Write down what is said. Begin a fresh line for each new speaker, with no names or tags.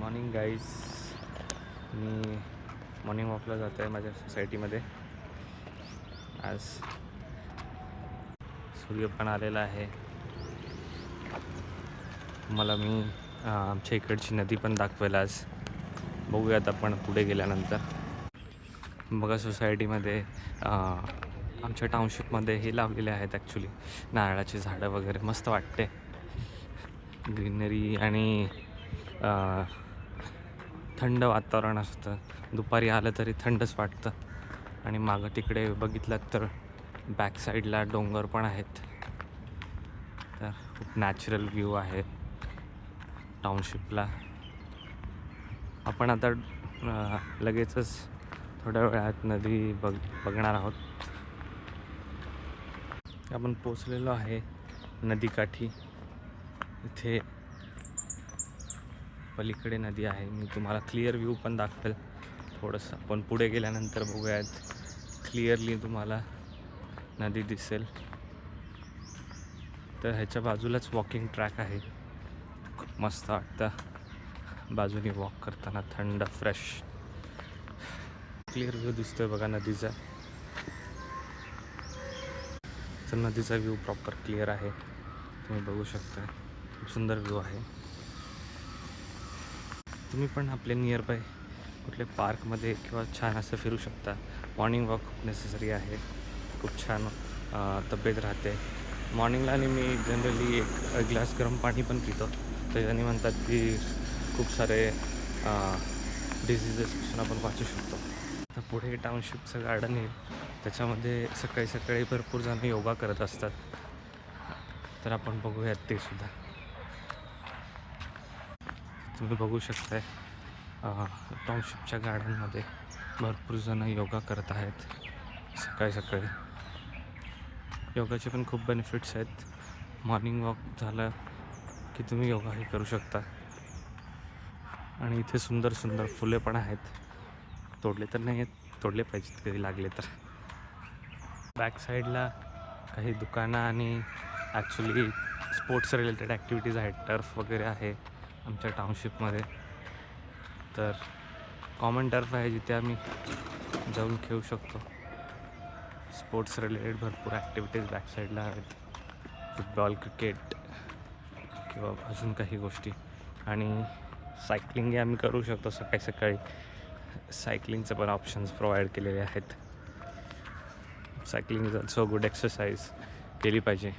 Morning guys. मी morning वॉकला जातो आहे माझ्या सोसायटीमध्ये. आज सूर्य पण आलेला आहे. मला आमच्या इकडची नदी पण दाखवेल आज. बघूयात आपण पुढे गेल्यानंतर. बघा सोसायटीमध्ये आमच्या टाउनशिपमध्ये हे लावलेले आहेत ॲक्च्युली नारळाची झाडं वगैरे. मस्त वाटते ग्रीनरी आणि थंड वातावरण असतं. दुपारी आलं तरी थंडच वाटतं. आणि मागं तिकडे बघितलं तर बॅक साईडला डोंगर पण आहेत. तर खूप नॅचरल व्ह्यू आहे टाउनशिपला. आपण आता लगेचच थोड्या वेळात नदी बघणार आहोत. आपण पोचलेलो आहे नदीकाठी. इथे पलीकडे नदी आहे. मी तुम्हाला क्लिअर व्ह्यू पण दाखवेल थोडंसं. आपण पुढे गेल्यानंतर बघूयात क्लिअरली तुम्हाला नदी दिसेल. तर ह्याच्या बाजूलाच वॉकिंग ट्रॅक आहे. खूप मस्त वाटतं बाजूने वॉक करताना. थंड फ्रेश क्लिअर व्ह्यू दिसतोय बघा नदीचा. तर नदीचा व्ह्यू प्रॉपर क्लिअर आहे, तुम्ही बघू शकता. खूप सुंदर व्ह्यू आहे. तुम्ही पण आपल्या नियर बाय कुठल्या पार्कमध्ये किंवा छान असं फिरू शकता. मॉर्निंग वॉक खूप नेसेसरी आहे. खूप छान तब्येत राहते मॉर्निंगला. आणि मी जनरली एक ग्लास गरम पाणी पण पितो. त्याच्याने म्हणतात की खूप सारे डिझिजेसपासून आपण वाचू शकतो. तर पुढे टाउनशिपचं गार्डन येईल. त्याच्यामध्ये सकाळी सकाळी भरपूर जण योगा करत असतात. तर आपण बघूयात ते सुद्धा. तुम्ही बघू शकताय टाउनशिपच्या गार्डनमध्ये भरपूर जण योगा करत आहेत सकाळी सकाळी. योगाचे पण खूप बेनिफिट्स आहेत. मॉर्निंग वॉक झालं की तुम्ही योगाही करू शकता. आणि इथे सुंदर सुंदर फुले पण आहेत. तोडले तर नाही आहेत, तोडले पाहिजेत कधी लागले तर. बॅक साईडला काही दुकानं आणि ॲक्च्युली स्पोर्ट्स रिलेटेड ॲक्टिव्हिटीज आहेत. टर्फ वगैरे आहे आमच्या टाउनशिपमध्ये. तर कॉमन टर्फ आहे जिथे आम्ही जाऊन खेळू शकतो. स्पोर्ट्स रिलेटेड भरपूर ॲक्टिव्हिटीज बॅक साईडला आहेत. फुटबॉल, क्रिकेट किंवा अजून काही गोष्टी. आणि सायकलिंग आम्ही करू शकतो सकाळी सकाळी. सायकलिंगचे पण ऑप्शन्स प्रोव्हाइड केलेले आहेत. Cycling is also good exercise, केली पाहिजे.